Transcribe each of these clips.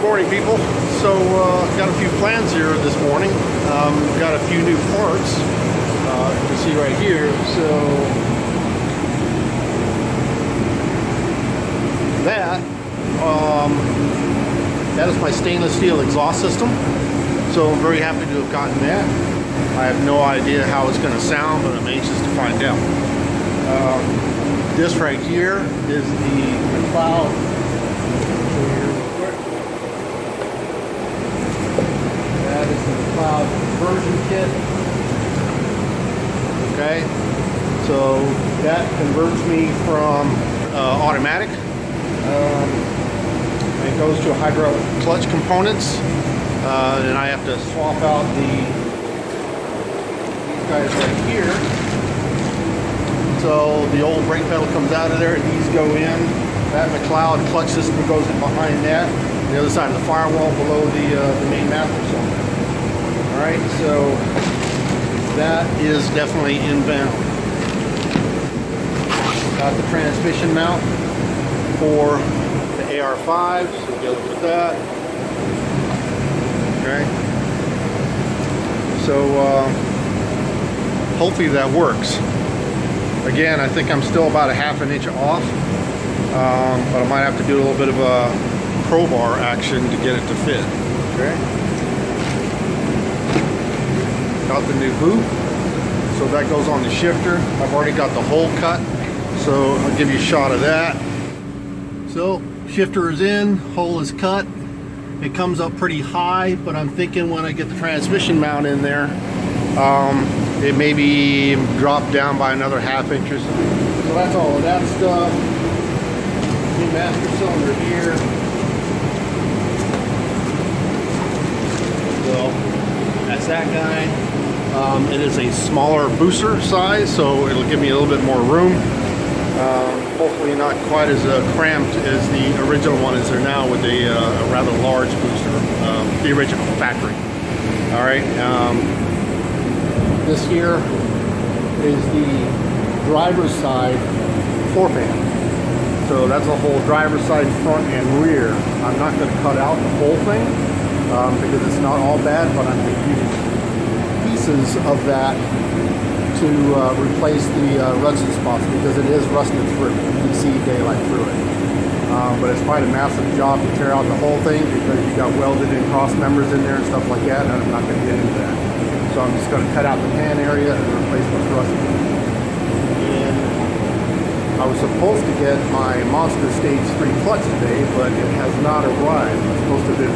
morning, people. So got a few plans here this morning. Got a few new parts. You can see right here. So that is my stainless steel exhaust system. So I'm very happy to have gotten that. I have no idea how it's going to sound, but I'm anxious to find out. This right here is the McCleod. That is the McCleod conversion kit. Okay, so that converts me from automatic. It goes to hydraulic clutch components, and I have to swap out these guys right here. So the old brake pedal comes out of there, and these go in. That McCleod clutch system goes in behind that. The other side of the firewall below the main master cylinder. All right, so that is definitely inbound. Got the transmission mount for the AR5, so we'll look at that. Okay, so hopefully that works. Again, I think I'm still about a ½ inch off, but I might have to do a little bit of a crowbar action to get it to fit. Okay. Got the new hoop, so that goes on the shifter. I've already got the hole cut, so I'll give you a shot of that. So shifter is in, hole is cut. It comes up pretty high, but I'm thinking when I get the transmission mount in there, it maybe drop down by another ½ inch. So that's all of that stuff. New master cylinder here. So that's that guy. It is a smaller booster size, so it'll give me a little bit more room. Hopefully not quite as cramped as the original one is there now with a rather large booster, the original factory. All right. This here is the driver's side floor pan. So that's a whole driver's side, front and rear. I'm not going to cut out the whole thing because it's not all bad, but I'm going to use pieces of that to replace the rusted spots because it is rusted through. You can see daylight through it. But it's quite a massive job to tear out the whole thing because you got welded in cross members in there and stuff like that, and I'm not going to get into that. So I'm just going to cut out the pan area and replace what's rusted. And I was supposed to get my Monster Stage 3 clutch today, but it has not arrived. It's supposed to be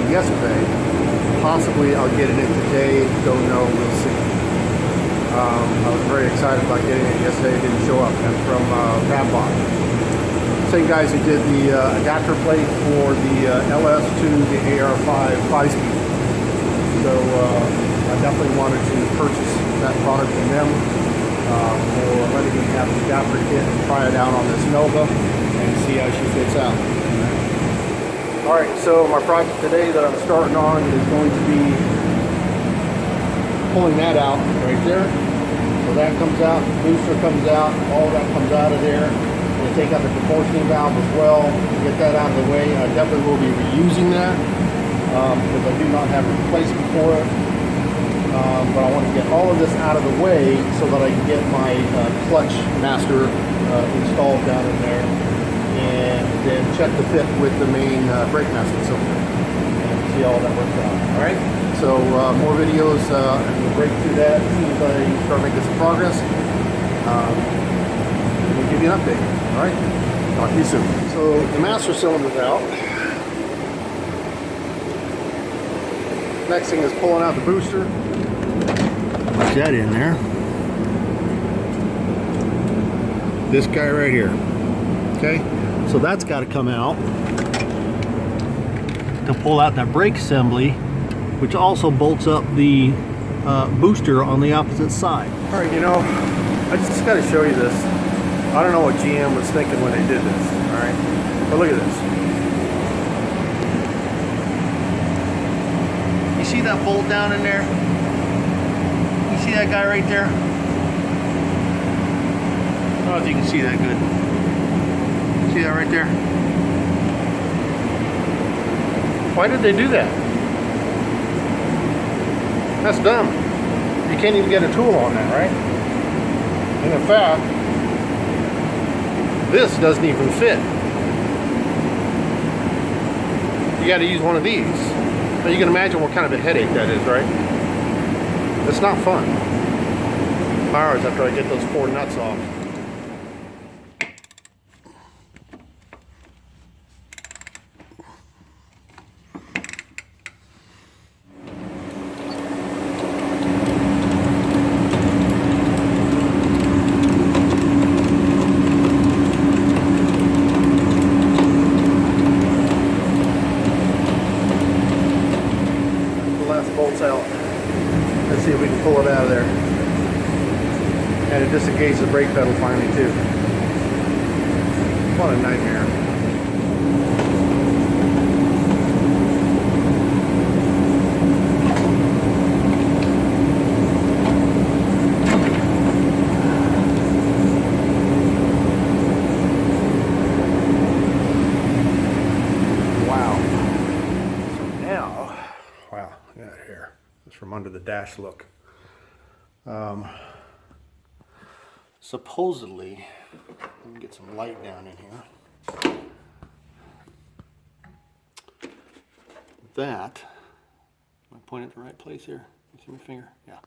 yesterday. Possibly I'll get it in today. Don't know. We'll see. I was very excited about getting it yesterday. It didn't show up. That's from Fabbox. Same guys who did the adapter plate for the LS to the AR5 5-speed. So I definitely wanted to purchase that product from them for letting me have the adapter kit and try it out on this Nova and see how she fits out. Alright, so my project today that I'm starting on is going to be pulling that out right there. So that comes out, the booster comes out, all that comes out of there. I'm going to take out the proportioning valve as well, get that out of the way. I definitely will be reusing that because I do not have a replacement for it. But I want to get all of this out of the way so that I can get my clutch master installed down in there and then check the fit with the main brake master cylinder and see how that works out. Alright, so more videos and we'll break through that as soon as I start making some progress. We'll give you an update. Alright, talk to you soon. So the master cylinder's out. Next thing is pulling out the booster. Put that in there. This guy right here. Okay, so that's got to come out to pull out that brake assembly, which also bolts up the booster on the opposite side. All right, you know, I just got to show you this. I don't know what GM was thinking when they did this. All right, but look at this. You see that bolt down in there? You see that guy right there? I don't know if you can see that good. See that right there? Why did they do that? That's dumb. You can't even get a tool on that, right? And in fact, this doesn't even fit. You got to use one of these. Now you can imagine what kind of a headache that is, right? It's not fun. Hours after I get those 4 nuts off. Bolts out. Let's see if we can pull it out of there. And it disengaged the brake pedal finally too. What a nightmare. From under the dash look. Supposedly, let me get some light down in here. That, am I pointing at the right place here? You see my finger? Yeah.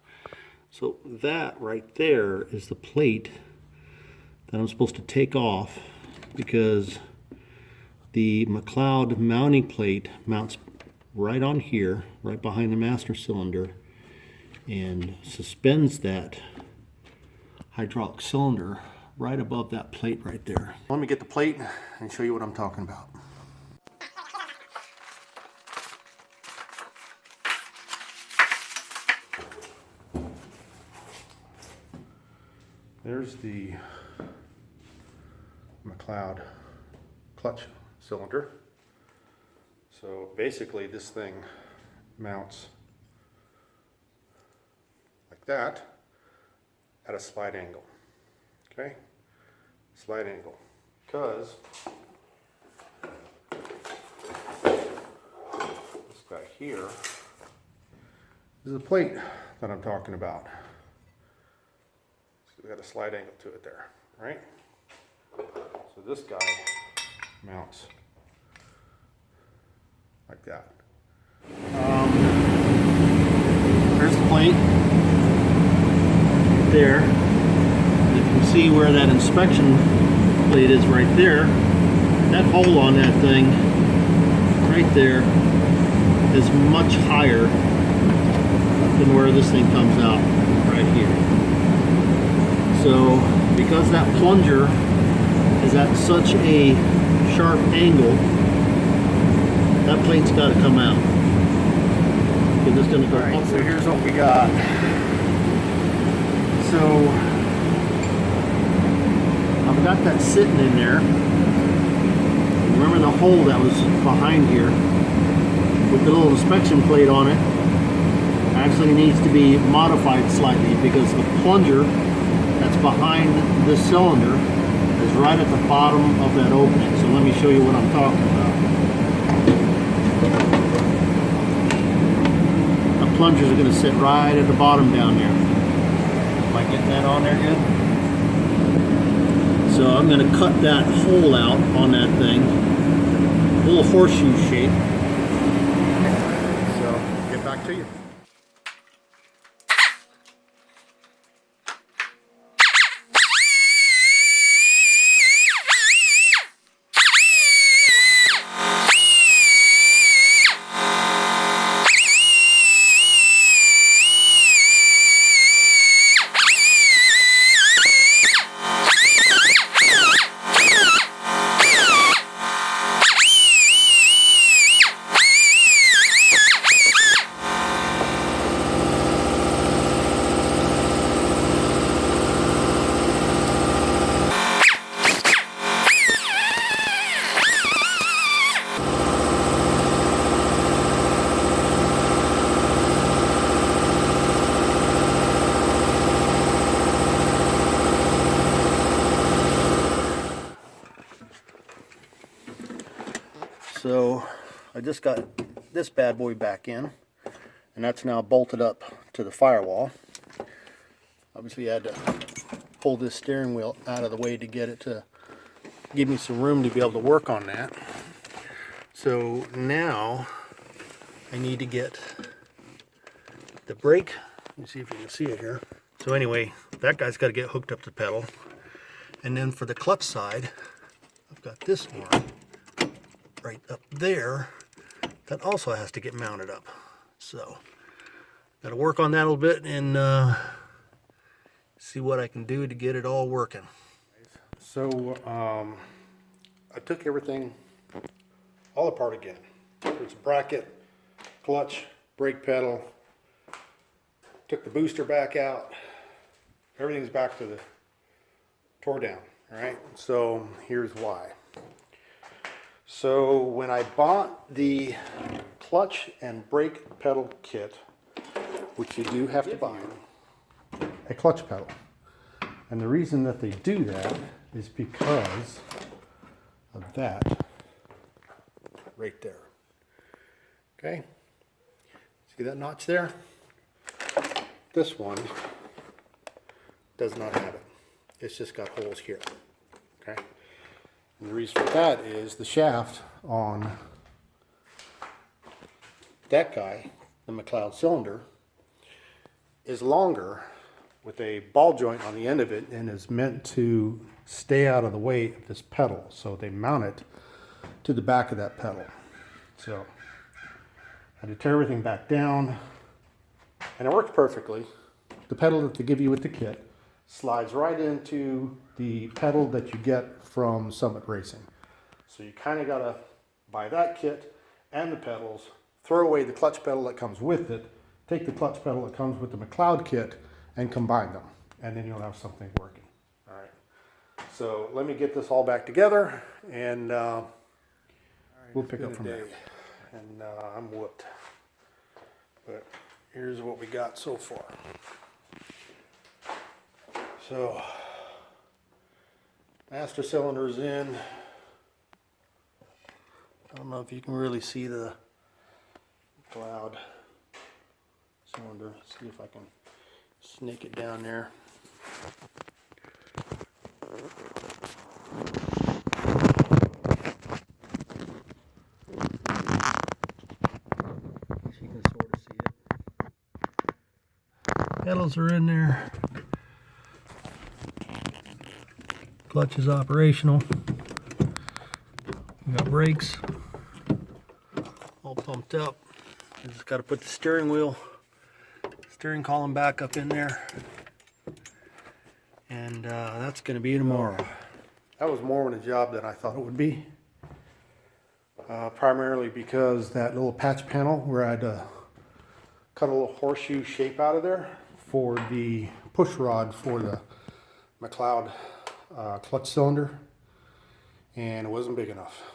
So that right there is the plate that I'm supposed to take off because the McCleod mounting plate mounts right on here, right behind the master cylinder, and suspends that hydraulic cylinder right above that plate right there. Let me get the plate and show you what I'm talking about. There's the McCleod clutch cylinder. So basically this thing mounts like that at a slight angle. Okay? Slight angle. Because this guy here is the plate that I'm talking about. So we got a slight angle to it there, right? So this guy mounts like that. There's the plate there. You can see where that inspection plate is right there. That hole on that thing right there is much higher than where this thing comes out right here. So because that plunger is at such a sharp angle, that plate's got to come out. Okay, this is going to go up. So here's what we got. So I've got that sitting in there. Remember the hole that was behind here with the little inspection plate on it actually needs to be modified slightly because the plunger that's behind this cylinder is right at the bottom of that opening. So let me show you what I'm talking about. The plungers are going to sit right at the bottom down there. Am I getting that on there good? So I'm going to cut that hole out on that thing, a little horseshoe shape. So get back to you. So I just got this bad boy back in, and that's now bolted up to the firewall. Obviously I had to pull this steering wheel out of the way to get it to give me some room to be able to work on that. So now I need to get the brake. Let me see if you can see it here. So anyway, that guy's got to get hooked up to the pedal. And then for the clutch side, I've got this one right up there that also has to get mounted up. So got to work on that a little bit and see what I can do to get it all working. So I took everything all apart again. There's a bracket, clutch, brake pedal, took the booster back out. Everything's back to the tore down. All right, so here's why. So when I bought the clutch and brake pedal kit, which you do have to buy, a clutch pedal. And the reason that they do that is because of that right there. Okay, see that notch there? This one does not have it. It's just got holes here. Okay, and the reason for that is the shaft on that guy, the McCleod cylinder, is longer with a ball joint on the end of it and is meant to stay out of the way of this pedal. So they mount it to the back of that pedal. So I had to tear everything back down, and it works perfectly. The pedal that they give you with the kit slides right into the pedal that you get from Summit Racing. So you kind of got to buy that kit and the pedals, throw away the clutch pedal that comes with it, take the clutch pedal that comes with the McCleod kit and combine them, and then you'll have something working. All right, so let me get this all back together, and we'll pick up from there. And I'm whooped, but here's what we got so far. So master cylinder's in. I don't know if you can really see the McCleod cylinder. See if I can snake it down there. You can sort of see it. Pedals are in there. Clutch is operational. We got brakes all pumped up. Just got to put the steering column back up in there, and that's going to be tomorrow. That was more of a job than I thought it would be, primarily because that little patch panel where I had to cut a little horseshoe shape out of there for the push rod for the McCleod clutch cylinder, and it wasn't big enough.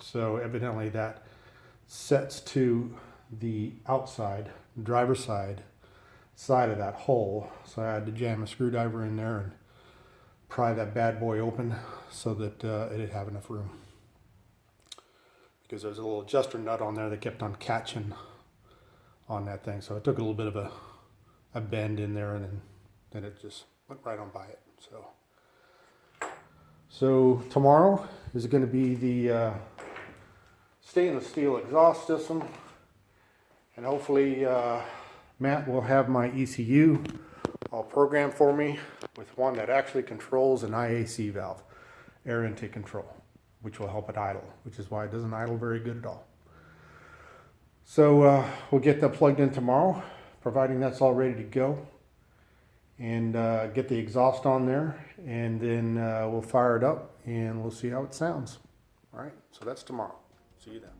So evidently that sets to the outside, driver's side of that hole. So I had to jam a screwdriver in there and pry that bad boy open so that it'd have enough room. Because there's a little adjuster nut on there that kept on catching on that thing. So it took a little bit of a bend in there, and then it just went right on by it. So tomorrow is going to be the stainless steel exhaust system, and hopefully Matt will have my ECU all programmed for me with one that actually controls an IAC valve, air intake control, which will help it idle, which is why it doesn't idle very good at all. So we'll get that plugged in tomorrow, providing that's all ready to go, and get the exhaust on there, and then we'll fire it up and we'll see how it sounds. All right, so that's tomorrow. See you then.